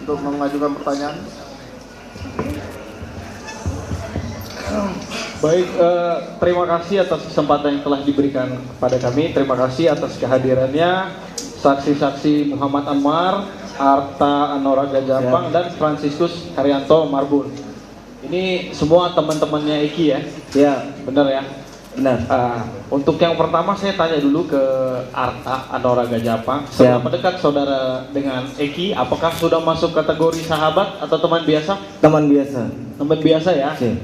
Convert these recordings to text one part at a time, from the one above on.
untuk mengajukan pertanyaan. Baik, terima kasih atas kesempatan yang telah diberikan kepada kami. Terima kasih atas kehadirannya saksi-saksi Muhammad Anwar, Arta Anoraga Japang, dan Franciscus Haryanto Marbun. Ini semua teman-temannya Eki ya? Ya, benar ya? benar. Untuk yang pertama saya tanya dulu ke Arta Anoraga Japang. Seberapa dekat saudara dengan Eki? Apakah sudah masuk kategori sahabat atau teman biasa? Teman biasa. Teman biasa ya? Ya.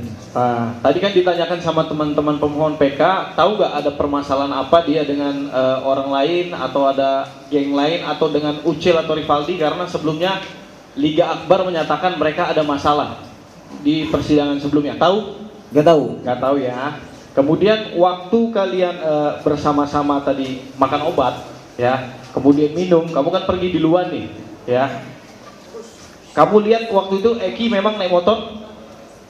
Tadi kan ditanyakan sama teman-teman pemohon PK, tahu nggak ada permasalahan apa dia dengan orang lain atau ada geng lain atau dengan Ucil atau Rivaldi, karena sebelumnya Liga Akbar menyatakan mereka ada masalah di persidangan sebelumnya. Tahu? Gak tahu. Nggak tahu ya. Kemudian waktu kalian bersama-sama tadi makan obat, ya, kemudian minum, kamu kan pergi di luar nih, ya. Kamu lihat waktu itu Eki memang naik motor?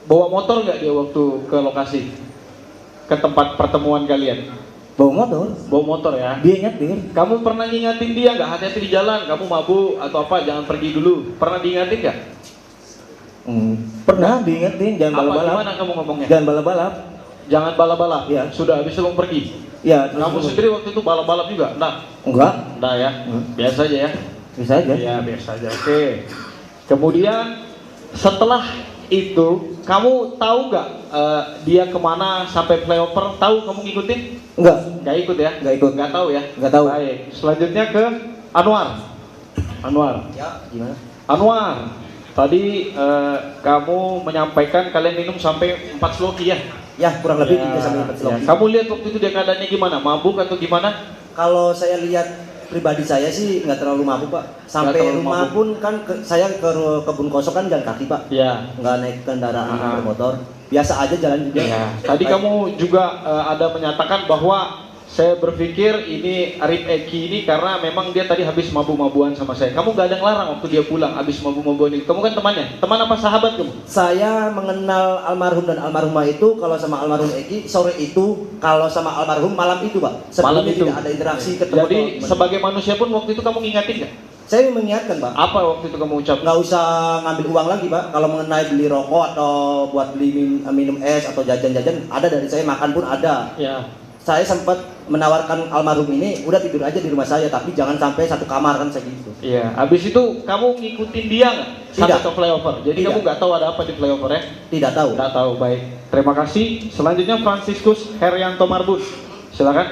Bawa motor nggak dia waktu ke lokasi, ke tempat pertemuan kalian? Bawa motor. Bawa motor ya. Dia nyetir. Kamu pernah ngingatin dia nggak, hati-hati di jalan, kamu mabuk atau apa, jangan pergi dulu? Pernah diingatin nggak? Pernah diingetin, jangan Apa, balap-balap. gimana kamu ngomongnya? Jangan balap-balap. Jangan balap-balap. Ya. Sudah habis itu kamu pergi. Ya. Kamu sendiri waktu itu balap-balap juga? Nah, Enggak. nah ya, biasa aja ya. Bisa aja. Ya biasa aja. Oke. Kemudian setelah itu kamu tahu nggak dia kemana sampai flyover? Tahu, kamu ngikutin? Enggak. Nggak ikut ya? Nggak ikut. Nggak tahu ya? Nggak tahu. Baik. Selanjutnya ke Anwar. Anwar. Ya, gimana? Anwar. Tadi kamu menyampaikan kalian minum sampai 4 sloki ya? Ya, kurang lebih Ya, 3 sampai 4 ya. sloki. Kamu lihat waktu itu dia keadaannya gimana? Mabuk atau gimana? Kalau saya lihat pribadi saya sih nggak terlalu mabuk, Pak. Sampai terlalu rumah mabuk. pun kan saya ke kebun kosong kan jalan kaki, Pak. Ya. Nggak naik kendaraan bermotor. Biasa aja jalan juga. Ya. Tadi kamu juga ada menyatakan bahwa saya berpikir ini Arif Eki ini karena memang dia tadi habis mabu-mabuan sama saya. Kamu gak ada ngelarang waktu dia pulang habis mabu-mabuan itu. Kamu kan temannya. Teman apa sahabat kamu? Saya mengenal almarhum dan almarhumah itu kalau sama almarhum Eki sore itu, kalau sama almarhum malam itu, Pak. Malam Sebelumnya itu. tidak ada interaksi ketemu. Jadi sebagai manusia pun waktu itu kamu ngingatin gak? Saya mengingatkan, Pak. Apa waktu itu kamu ucap? Nggak usah ngambil uang lagi, Pak. Kalau mengenai beli rokok atau buat beli minum es atau jajan-jajan, ada dari saya, makan pun ada. Ya. Saya sempat menawarkan almarhum ini, udah tidur aja di rumah saya, tapi jangan sampai satu kamar kan saya gitu. Iya. Habis itu kamu ngikutin dia nggak? Sampai Tidak. ke flyover. Jadi Tidak. kamu nggak tahu ada apa di flyover ya? Tidak tahu. Nggak tahu. Baik. Terima kasih. Selanjutnya Franciscus Haryanto Marbun. Silakan.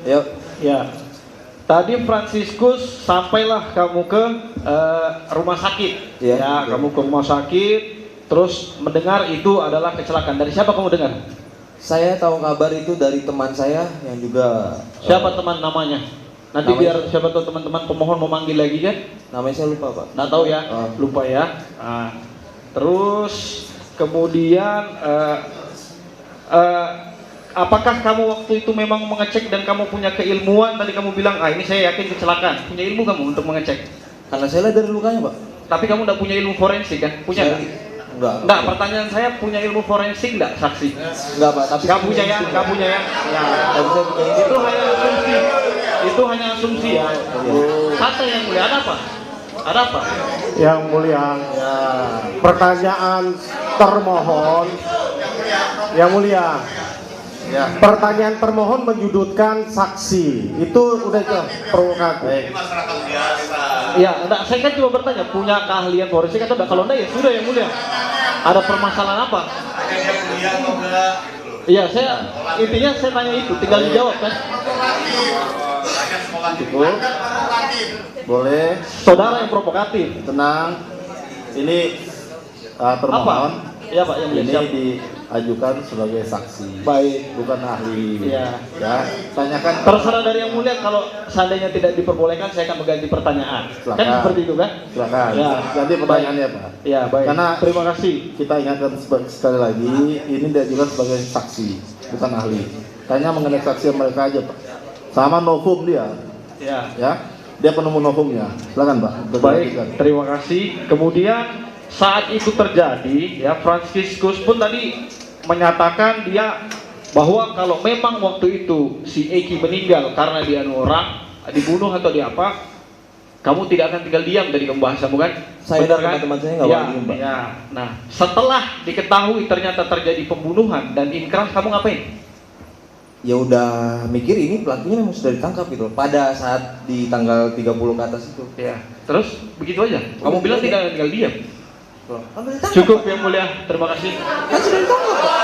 Yuk. Ya. Tadi Franciscus sampailah kamu ke rumah sakit. Iya. Ya, kamu ke rumah sakit, terus mendengar itu adalah kecelakaan. Dari siapa kamu dengar? Saya tahu kabar itu dari teman saya yang juga Siapa teman namanya? Nanti namanya- biar siapa tahu teman-teman pemohon mau manggil lagi kan? namanya saya lupa, Pak. Nggak tahu ya, Oh. lupa ya. Terus kemudian apakah kamu waktu itu memang mengecek dan kamu punya keilmuan? Tadi kamu bilang, ini saya yakin kecelakaan. Punya ilmu kamu untuk mengecek? Karena saya lihat dari lukanya, Pak. Tapi kamu nggak punya ilmu forensik kan? Punya Saya- nggak? Enggak. Pertanyaan saya, punya ilmu forensik nggak saksi? Enggak, Pak, tapi Nggak punya ya, nggak punya ya. Ya. Tapi saya punya ini. Itu hanya asumsi. Itu hanya asumsi ya. Santai yang mulia, ada apa? Ada apa? Yang mulia, pertanyaan termohon. Yang mulia, pertanyaan termohon menyudutkan saksi. Itu udah itu provokatif. Iya, enggak, saya kan cuma bertanya, punya keahlian forensik atau enggak? Kalau enggak ya sudah yang mulia. Ada permasalahan apa? Iya, saya intinya saya tanya itu, tinggal dijawab kan. Cukup. Boleh, Saudara yang provokatif. tenang. Ini termohon. Iya Pak, yang mulia. Ini Siap. diajukan sebagai saksi, Baik. bukan ahli. Iya. Ya, tanyakan. Terserah dari yang mulia, kalau seandainya tidak diperbolehkan saya akan mengganti pertanyaan. Silakan. Kan seperti itu kan? Silakan. Ya. Ganti pertanyaannya, Pak. Iya, baik. Karena Terima kasih. kita ingatkan sekali lagi, ini diajukan sebagai saksi, bukan ahli. Tanya mengenai saksi mereka aja, Pak. Sama novum dia, Ya. ya. Dia penemu novumnya. Silakan, Pak. Baik, terima kasih. Kemudian saat itu terjadi, ya, Franciscus pun tadi menyatakan dia bahwa kalau memang waktu itu si Eki meninggal karena dia orang dibunuh atau di apa, Kamu tidak akan tinggal diam dari pembahasanmu kan? Saya Benar dan teman-teman saya nggak bakal diem, Pak. Ya. Nah, setelah diketahui ternyata terjadi pembunuhan dan inkrah, kamu ngapain? Ya udah mikir ini pelakunya memang sudah ditangkap gitu pada saat di tanggal 30 ke atas itu. Ya. Terus begitu aja. Kamu bilang tidak akan tinggal diam. Kan sudah ditangkap, Cukup Pak. yang mulia. Terima kasih. Kan sudah ditangkap, Pak.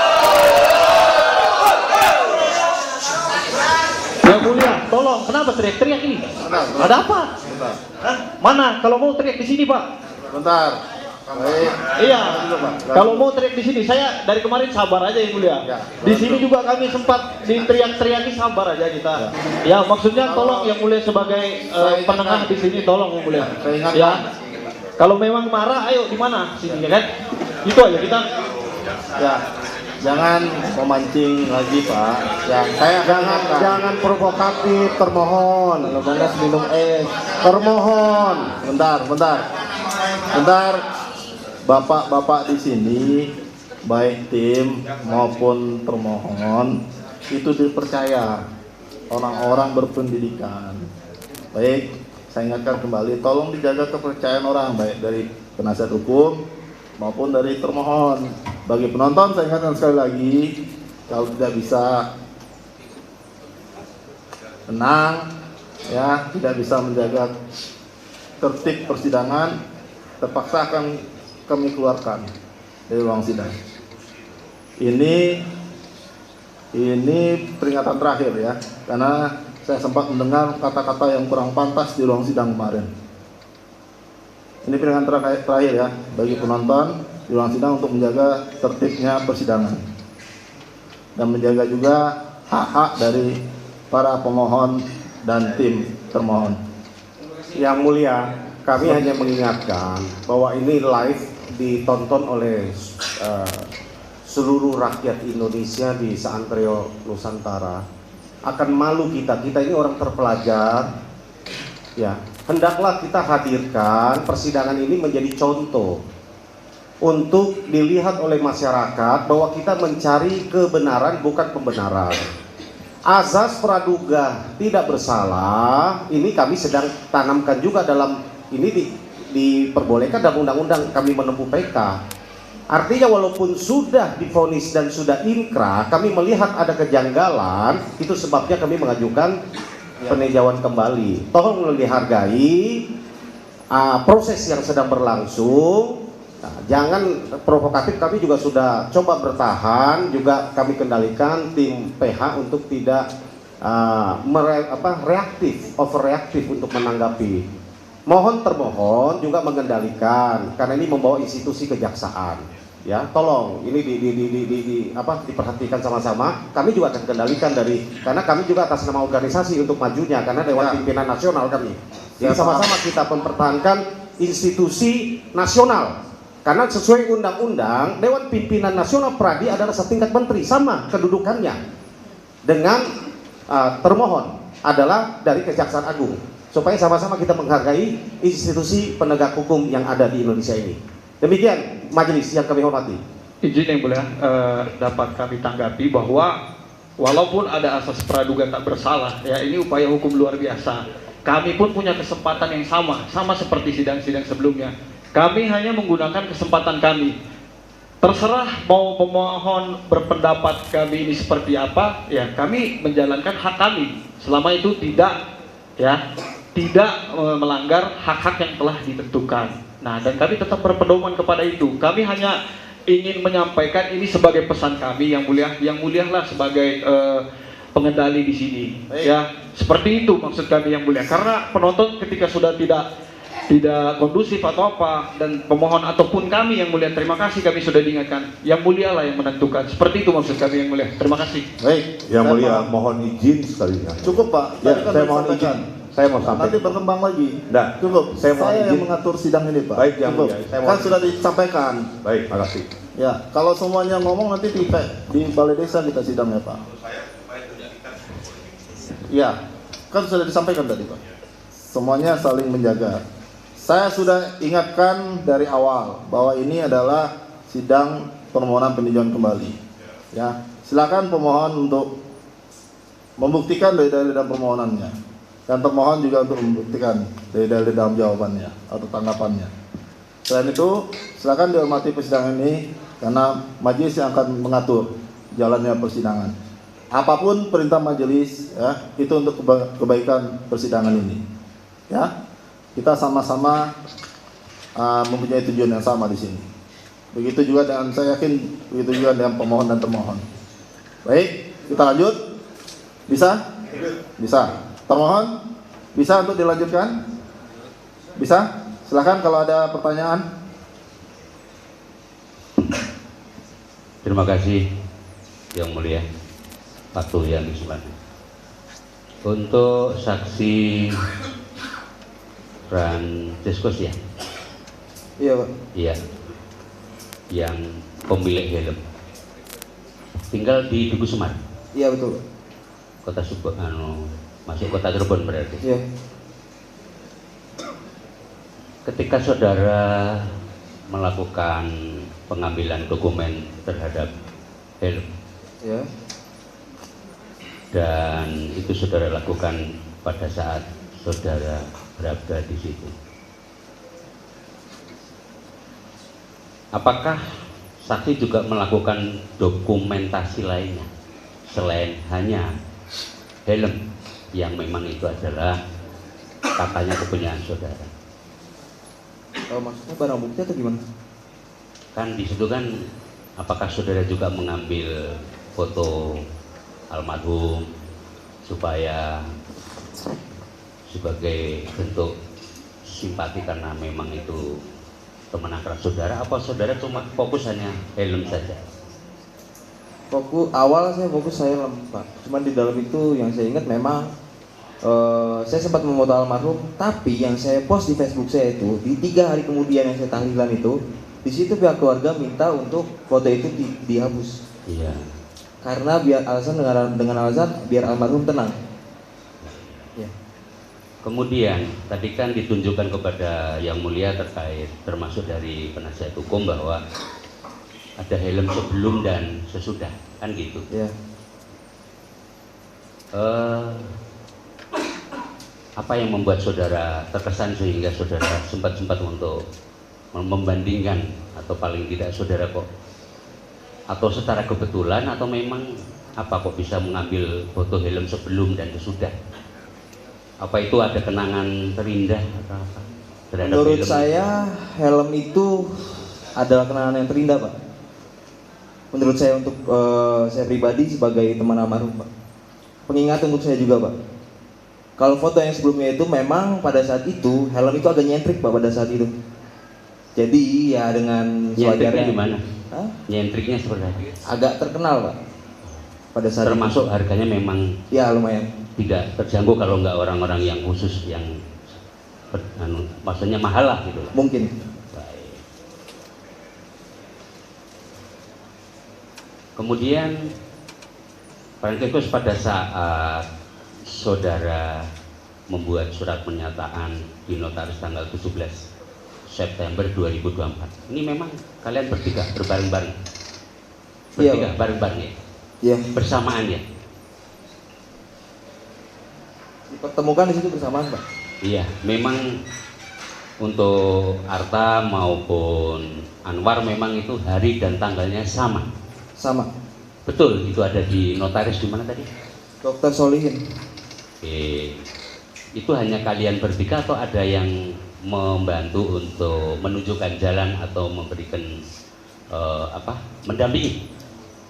Yang mulia, tolong. Kenapa teriak-teriak ini? Bentar, Ada apa? bentar. Hah? Mana? Kalau mau teriak di sini, Pak. Bentar. Baik. Iya. Dulu, Pak. Kalau mau teriak di sini, saya dari kemarin sabar aja yang mulia. Ya, Di sini juga kami sempat diteriak-teriaki, sabar aja kita. Ya, maksudnya tolong yang mulia sebagai Saya penengah ingatkan. di sini, tolong yang mulia. Saya ingatkan. Ya. Kalau memang marah, ayo di mana? Sini ya kan? Itu aja kita. Ya, jangan memancing lagi Pak. Ya, saya jangan provokatif, termohon. Kalau panas minum es. Termohon. Bentar. Bapak-bapak di sini, baik tim maupun termohon, itu dipercaya orang-orang berpendidikan. Baik, saya ingatkan kembali, tolong dijaga kepercayaan orang, baik dari penasihat hukum maupun dari termohon. Bagi penonton, saya ingatkan sekali lagi, kalau tidak bisa tenang, ya, tidak bisa menjaga tertib persidangan, terpaksa akan kami keluarkan dari ruang sidang. Ini peringatan terakhir ya, karena saya sempat mendengar kata-kata yang kurang pantas di ruang sidang kemarin. Ini peringatan terakhir ya bagi penonton di ruang sidang untuk menjaga tertibnya persidangan dan menjaga juga hak-hak dari para pemohon dan tim termohon. Yang mulia, kami hanya mengingatkan bahwa ini live ditonton oleh seluruh rakyat Indonesia di Seantero Nusantara. Akan malu kita ini orang terpelajar. Ya, hendaklah kita hadirkan persidangan ini menjadi contoh untuk dilihat oleh masyarakat bahwa kita mencari kebenaran bukan pembenaran. Azas praduga tidak bersalah ini kami sedang tanamkan juga dalam ini diperbolehkan dalam undang-undang kami menempuh PK. Artinya walaupun sudah divonis dan sudah inkrah, kami melihat ada kejanggalan, itu sebabnya kami mengajukan peninjauan kembali. Tolong dihargai proses yang sedang berlangsung. Nah, jangan provokatif, kami juga sudah coba bertahan, juga kami kendalikan tim PH untuk tidak reaktif, overreaktif untuk menanggapi. Mohon termohon juga mengendalikan, karena ini membawa institusi kejaksaan. Ya, tolong ini diperhatikan sama-sama. Kami juga akan kendalikan karena kami juga atas nama organisasi untuk majunya, karena Dewan Pimpinan Nasional kami. Jadi sama-sama kita mempertahankan institusi nasional. Karena sesuai undang-undang, Dewan Pimpinan Nasional Pradi adalah setingkat menteri, sama kedudukannya dengan termohon adalah dari Kejaksaan Agung, supaya sama-sama kita menghargai institusi penegak hukum yang ada di Indonesia ini. Demikian majelis yang kami hormati. Izin yang mulia, dapat kami tanggapi bahwa walaupun ada asas praduga tak bersalah, ya ini upaya hukum luar biasa. Kami pun punya kesempatan yang sama seperti sidang-sidang sebelumnya. Kami hanya menggunakan kesempatan kami. Terserah mau pemohon berpendapat kami ini seperti apa, ya kami menjalankan hak kami. Selama itu tidak melanggar hak-hak yang telah ditentukan. Nah, dan kami tetap berpedoman kepada itu. Kami hanya ingin menyampaikan ini sebagai pesan kami yang mulialah sebagai pengendali di sini. Baik. Ya, seperti itu maksud kami yang mulia. Karena penonton ketika sudah tidak kondusif atau apa, dan pemohon ataupun kami yang mulia, terima kasih kami sudah diingatkan. Yang mulia lah yang menentukan. Seperti itu maksud kami yang mulia. Terima kasih. Baik, Yang mulia, mohon izin sekali ya. Cukup Pak. Ya, Tadi kan saya sudah mohon disampaikan. izin. Saya mau Nanti sampaikan. berkembang lagi. Nah, Cukup. saya mohon yang izin. mengatur sidang ini Pak. Baik, Yang Cukup. mulia. Saya Kan mohon- sudah disampaikan. Baik, makasih. Ya, kalau semuanya ngomong nanti di balai desa kita sidang ya Pak. Ya, kan sudah disampaikan tadi Pak. Semuanya saling menjaga. Saya sudah ingatkan dari awal bahwa ini adalah sidang permohonan peninjauan kembali. Ya, silakan pemohon untuk membuktikan dari dan permohonannya. dan termohon juga untuk membuktikan dari dalil dalam jawabannya atau tanggapannya. Selain itu, silakan dihormati persidangan ini karena majelis yang akan mengatur jalannya persidangan. Apapun perintah majelis, ya, itu untuk kebaikan persidangan ini. Ya, kita sama-sama mempunyai tujuan yang sama di sini. Begitu juga dengan, saya yakin begitu juga dengan pemohon dan termohon. Baik, kita lanjut. Bisa? Bisa. Termohon, bisa untuk dilanjutkan? Bisa? Silakan kalau ada pertanyaan. Terima kasih Yang Mulia Patuh yang Subhanahu. Untuk saksi Franciscus ya? Iya Pak. Iya. Yang pemilik helm. Tinggal di Tugu Semar. Iya betul. Kota masuk kota Cirebon berarti. Iya. Ketika saudara melakukan pengambilan dokumen terhadap helm, Iya. dan itu saudara lakukan pada saat saudara berada di situ. Apakah saksi juga melakukan dokumentasi lainnya selain hanya helm yang memang itu adalah katanya kepunyaan saudara? Maksudnya barang bukti atau gimana? Kan di situ kan, apakah saudara juga mengambil foto almarhum supaya sebagai bentuk simpati karena memang itu teman akrab saudara, apa saudara cuma fokus hanya helm saja? Awal saya fokus helm Pak. Cuman di dalam itu yang saya ingat memang saya sempat memoto almarhum, tapi yang saya post di Facebook saya itu di 3 hari kemudian yang saya tahlilan itu, di situ pihak keluarga minta untuk foto itu dihapus. Iya. Karena biar dengan alasan biar almarhum tenang. Ya. Kemudian tadi kan ditunjukkan kepada Yang Mulia terkait termasuk dari penasihat hukum bahwa ada helm sebelum dan sesudah, kan gitu. Ya. Apa yang membuat saudara terkesan sehingga saudara sempat untuk membandingkan, atau paling tidak saudara kok, atau secara kebetulan atau memang apa kok bisa mengambil foto helm sebelum dan sesudah? Apa itu ada kenangan terindah atau apa terhadap Menurut helm? saya helm itu adalah kenangan yang terindah Pak. Menurut saya untuk saya pribadi sebagai teman almarhum Pak. Pengingat untuk saya juga Pak. Kalau foto yang sebelumnya itu memang pada saat itu helm itu agak nyentrik Pak pada saat itu. Jadi ya dengan Nyentriknya di mana? Hah? Nyentriknya seperti apa? Agak terkenal Pak. Pada saat Termasuk harganya memang ya lumayan. tidak terjangkau kalau nggak orang-orang yang khusus yang maksudnya mahal lah gitu lah. Mungkin. Baik. Kemudian Franciscus pada saat saudara membuat surat pernyataan di notaris tanggal 17 September 2024. Ini memang kalian bertiga berbareng-bareng. Iya, Bertiga Pak. bareng-bareng ya. Iya. Bersamaan ya. Dipertemukan di situ bersamaan Pak. Iya, memang untuk Arta maupun Anwar memang itu hari dan tanggalnya sama. Sama. Betul, itu ada di notaris di mana tadi? Dr. Solihin. Oke. Itu hanya kalian bertiga atau ada yang membantu untuk menunjukkan jalan atau memberikan mendampingi?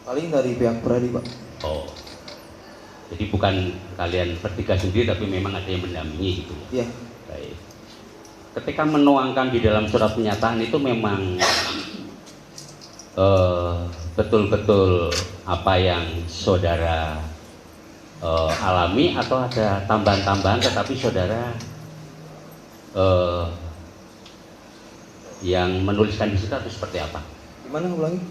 Paling dari pihak Pradi Pak. Oh. Jadi bukan kalian bertiga sendiri tapi memang ada yang mendampingi gitu ya. Iya. Baik. Ketika menuangkan di dalam surat pernyataan itu memang betul-betul apa yang saudara alami atau ada tambahan-tambahan tetapi saudara yang menuliskan di situ atau seperti apa? Gimana ulangi?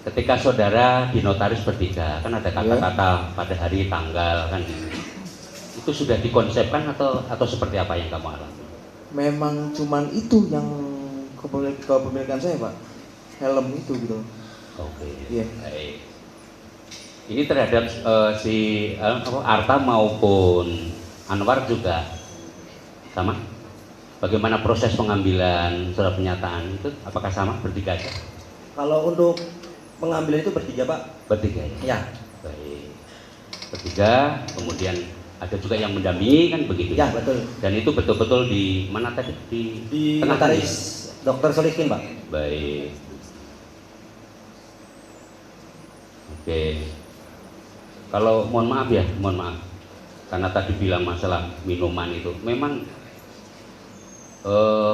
Ketika saudara di notaris bertiga kan ada kata-kata pada hari tanggal kan itu sudah dikonsepkan atau seperti apa yang kamu alami? Memang cuman itu yang kepemilikan saya Pak. Helm itu gitu. Oke. Iya. Baik. Ini terhadap si Arta maupun Anwar juga sama? Bagaimana proses pengambilan surat pernyataan itu? Apakah sama bertiga aja? Kalau untuk pengambilan itu bertiga Pak? Bertiga ya? Ya. Baik. Bertiga, kemudian ada juga yang mendampingi kan begitu Ya betul. Dan itu betul-betul di mana tadi? Di tengah notaris Dr. Solikin Pak. Baik. Oke. Kalau mohon maaf ya, mohon maaf. Karena tadi bilang masalah minuman itu, memang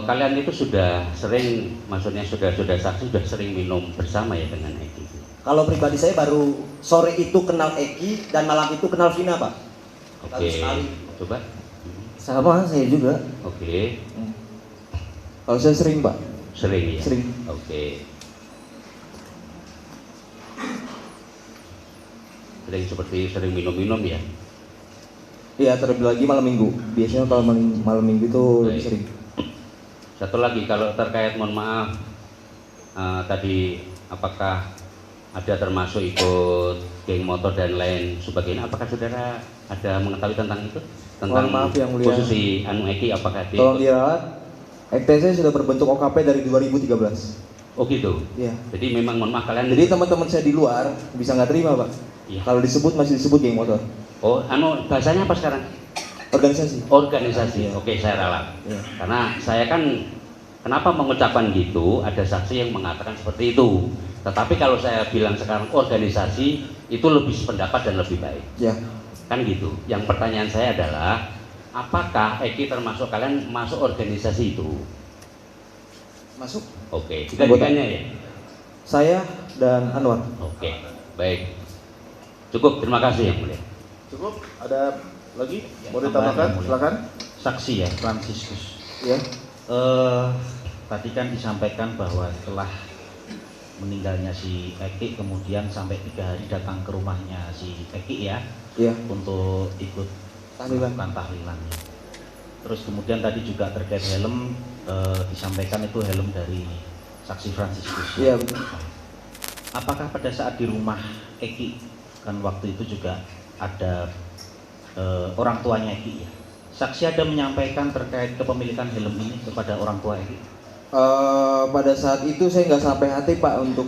kalian itu sudah sering, maksudnya saudara-saudara saksi sudah sering minum bersama ya dengan Eki? Kalau pribadi saya baru sore itu kenal Eki dan malam itu kenal Vina Pak. Oke. Baru sekali. Coba. Sama saya juga. Oke. Kalau saya sering Pak. Sering ya. Sering. Oke. Sering seperti sering minum-minum ya. Iya, terlebih lagi malam minggu. Biasanya kalau malam minggu itu lebih Baik. sering. Satu lagi kalau terkait mohon maaf tadi apakah ada termasuk ikut geng motor dan lain sebagainya, apakah saudara ada mengetahui tentang itu? Tentang Mohon maaf, Yang Mulia. khusus si Anu Eki apakah dia Tolong ikut? diralat. EKTC sudah berbentuk OKP dari 2013. Oh gitu. Iya. Jadi memang mohon maaf kalian. Jadi teman-teman saya di luar bisa nggak terima Pak. Iya. Kalau disebut masih disebut geng motor. Oh, anu bahasanya apa sekarang? Organisasi. Organisasi. Iya. Oke, saya ralat. Iya. Karena saya kan kenapa mengucapkan gitu, ada saksi yang mengatakan seperti itu. Tetapi kalau saya bilang sekarang organisasi, itu lebih sependapat dan lebih baik. Ya. Kan gitu. Yang pertanyaan saya adalah, apakah Eki termasuk kalian masuk organisasi itu? Masuk. Oke, tiga-tiganya ya? Saya dan Anwar. Oke, baik. Cukup, terima kasih Yang Mulia. Cukup? Ada lagi? Mau tambahan, ditambahkan? Yang Mulia. Silakan. Saksi ya, Fransiskus. Ya. Tadi kan disampaikan bahwa setelah meninggalnya si Eki kemudian sampai 3 hari datang ke rumahnya si Eki ya, Iya. untuk ikut Tahlilan. melakukan tahlilannya. Terus kemudian tadi juga terkait helm, disampaikan itu helm dari saksi Fransiskus. Iya betul. Apakah pada saat di rumah Eki kan waktu itu juga ada orang tuanya Eki ya? Saksi ada menyampaikan terkait kepemilikan helm ini kepada orang tua Eki? Pada saat itu saya nggak sampai hati Pak untuk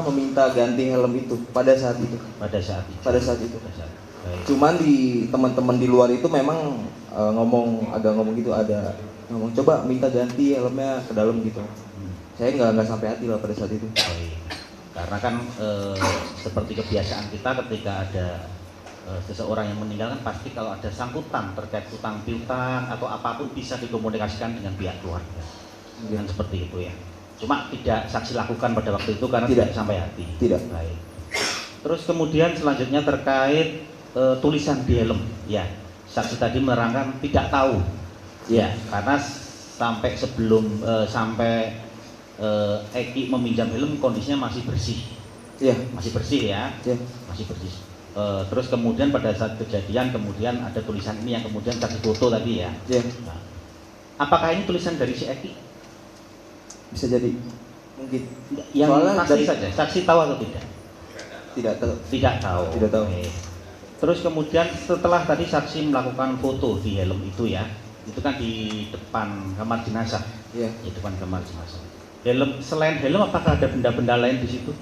meminta ganti helm itu pada saat itu. Pada saat itu. Pada saat itu. Pada saat. Baik. Cuman di teman-teman di luar itu memang ngomong gitu, ada ngomong coba minta ganti helmnya ke dalam gitu. Saya nggak sampai hati lah pada saat itu. Baik. Karena kan seperti kebiasaan kita ketika ada seseorang yang meninggal kan pasti kalau ada sangkutan terkait utang piutang atau apapun bisa dikomunikasikan dengan pihak keluarga. Dengan seperti itu ya. Cuma tidak saksi lakukan pada waktu itu karena tidak sampai hati. Tidak. Baik. Terus kemudian selanjutnya terkait tulisan di helm. Ya, saksi tadi menerangkan tidak tahu. Ya, karena sampai sebelum sampai Eki meminjam helm kondisinya masih bersih. Iya. Masih bersih ya. Iya. Masih bersih. Terus kemudian pada saat kejadian kemudian ada tulisan ini yang kemudian saksi foto tadi ya. Iya. Nah, apakah ini tulisan dari si Eki? Bisa jadi. Mungkin. Yang Soalnya pasti dari- saja, saksi tahu atau tidak? Tidak tahu. Tidak tahu. Tidak tahu. Oke. Terus kemudian setelah tadi saksi melakukan foto di helm itu ya, itu kan di depan kamar jenazah. Iya. Di depan kamar jenazah. Helm, selain helm apakah ada benda-benda lain di situ?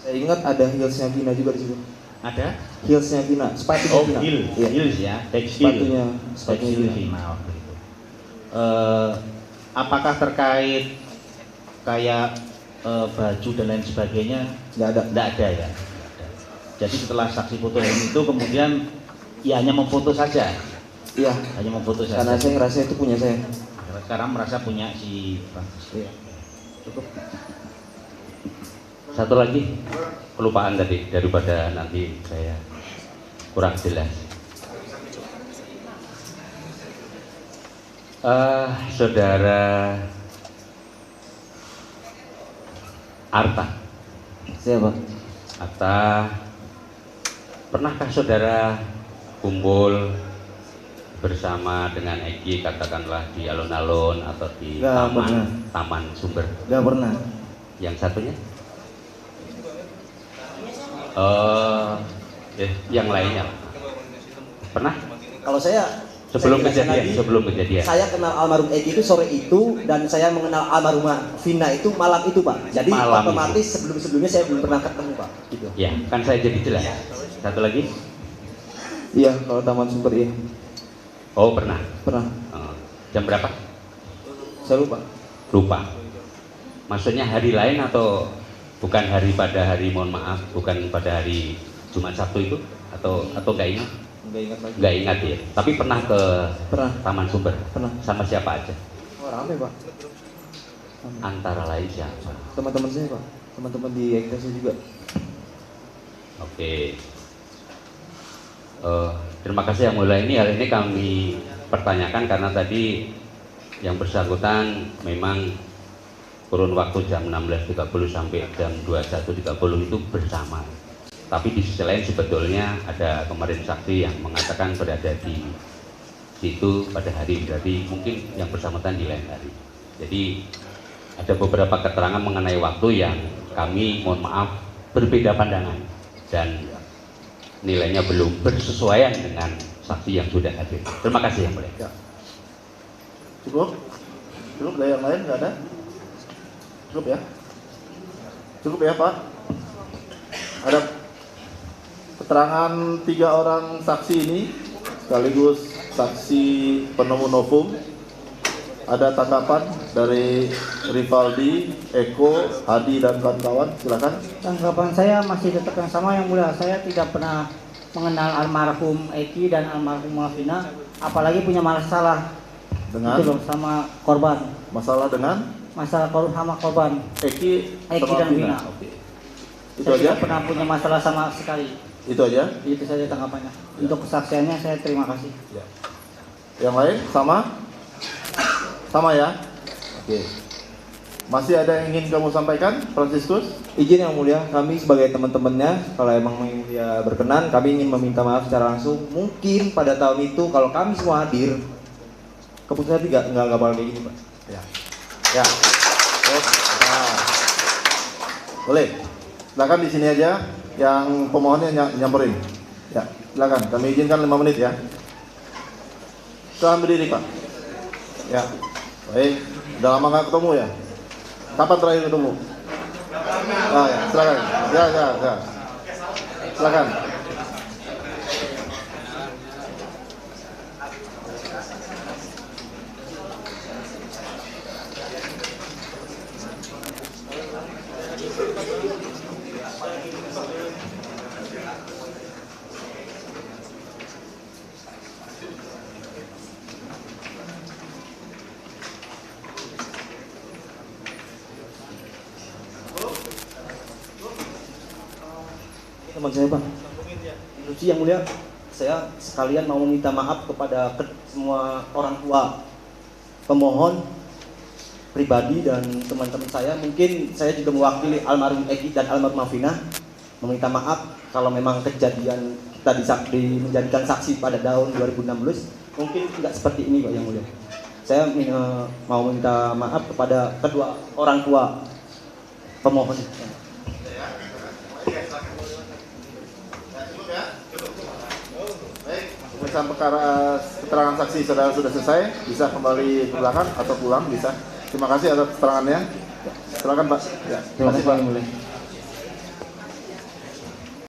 Saya ingat ada heelsnya Vina juga di situ. Ada? Heelsnya Vina, sepatunya Oh, Vina. heel, Iya. heels ya, back heel. Sepatunya heel Vina. Vina waktu itu. Apakah terkait kayak baju dan lain sebagainya? Nggak ada. Tidak ada ya. Nggak ada. Jadi setelah saksi foto helm itu kemudian ya hanya memfoto saja, Iya. hanya memfoto saja. Karena saya ngerasa itu punya saya. Sekarang merasa punya si Francis. Iya. Cukup. Satu lagi kelupaan tadi daripada nanti saya kurang jelas. Saudara Arta. Siapa? Arta, pernahkah saudara kumpul bersama dengan Eki katakanlah di alun-alun atau di Nggak pernah. taman Sumber? Gak pernah. Yang satunya? Yang lainnya. Pernah? Kalau saya Sebelum jelaskan kejadian, sebelum kejadian. Saya kenal almarhum Eki itu sore itu, dan saya mengenal almarhumah Vina itu malam itu, Pak. Jadi Malam otomatis sebelum-sebelumnya saya belum pernah ketemu, Pak. Gitu. Ya, kan saya jadi jelas. Satu lagi? Iya, kalau Taman Sumber iya. Oh, pernah. Pernah. Jam berapa? Saya lupa. Lupa. Maksudnya hari lain atau bukan hari pada hari, mohon maaf, bukan pada hari Jumat Sabtu itu? Atau nggak ingat? Nggak ingat lagi. Nggak ingat ya. Tapi pernah ke Pernah. Taman Sumber? Pernah. Sama siapa aja? Oh, rame Pak. Antara lain siapa? Teman-teman saya Pak. Teman-teman di ekstasi juga. Oke. Terima kasih Yang Mulia. Ini hal ini kami pertanyakan karena tadi yang bersangkutan memang kurun waktu jam 16.30 sampai jam 21.30 itu bersama. Tapi di sisi lain sebetulnya ada kemarin saksi yang mengatakan berada di situ pada hari, berarti mungkin yang bersangkutan di lain hari. Jadi ada beberapa keterangan mengenai waktu yang kami mohon maaf berbeda pandangan dan nilainya belum bersesuaian dengan saksi yang sudah hadir. Terima kasih Yang Mulia. Ya. Cukup? Cukup, dari yang lain nggak ada? Cukup ya? Cukup ya Pak? Ada keterangan 3 orang saksi ini sekaligus saksi penemu novum. Ada tanggapan dari Rivaldi, Eko, Hadi dan kawan-kawan, silakan. Tanggapan saya masih tetap yang sama Yang Mulia. Saya tidak pernah mengenal almarhum Eki dan almarhum Vina, apalagi punya masalah Dengan itu loh, sama korban. masalah dengan Masalah sama korban Eki Eki dan Vina. Oke. Itu Saya aja? tidak pernah punya masalah sama sekali. Itu aja? Itu saja tanggapannya. Untuk kesaksiannya saya terima kasih. Ya. Yang lain sama? Sama ya? Oke. Masih ada yang ingin kamu sampaikan, Franciscus? Izin Yang Mulia, kami sebagai teman-temannya, kalau emang Yang Mulia berkenan, kami ingin meminta maaf secara langsung. Mungkin pada tahun itu kalau kami semua hadir, keputusan nggak bakal kayak gini Pak. Ya. Ya. Nah. Boleh. Silakan di sini aja yang pemohonnya nyamperin. Ya, silakan. Kami izinkan 5 menit ya. Silakan berdiri, Pak. Ya. Baik. Udah lama nggak ketemu ya? Kapan terakhir ketemu? Ah, ya. Silakan. Ya. Silakan. Teman saya Pak, Luci Yang Mulia, saya sekalian mau meminta maaf kepada semua orang tua pemohon pribadi dan teman-teman saya. Mungkin saya juga mewakili almarhum Eki dan almarhum Vina, meminta maaf kalau memang kejadian kita menjadikan saksi pada tahun 2016 mungkin tidak seperti ini Pak Yang Mulia. Saya mau minta maaf kepada kedua orang tua pemohon. Pemeriksaan perkara keterangan saksi saudara sudah selesai, bisa kembali ke belakang atau pulang bisa. Terima kasih atas keterangannya. Silakan Pak. Ya, Terima kasih Pak Yang Mulia.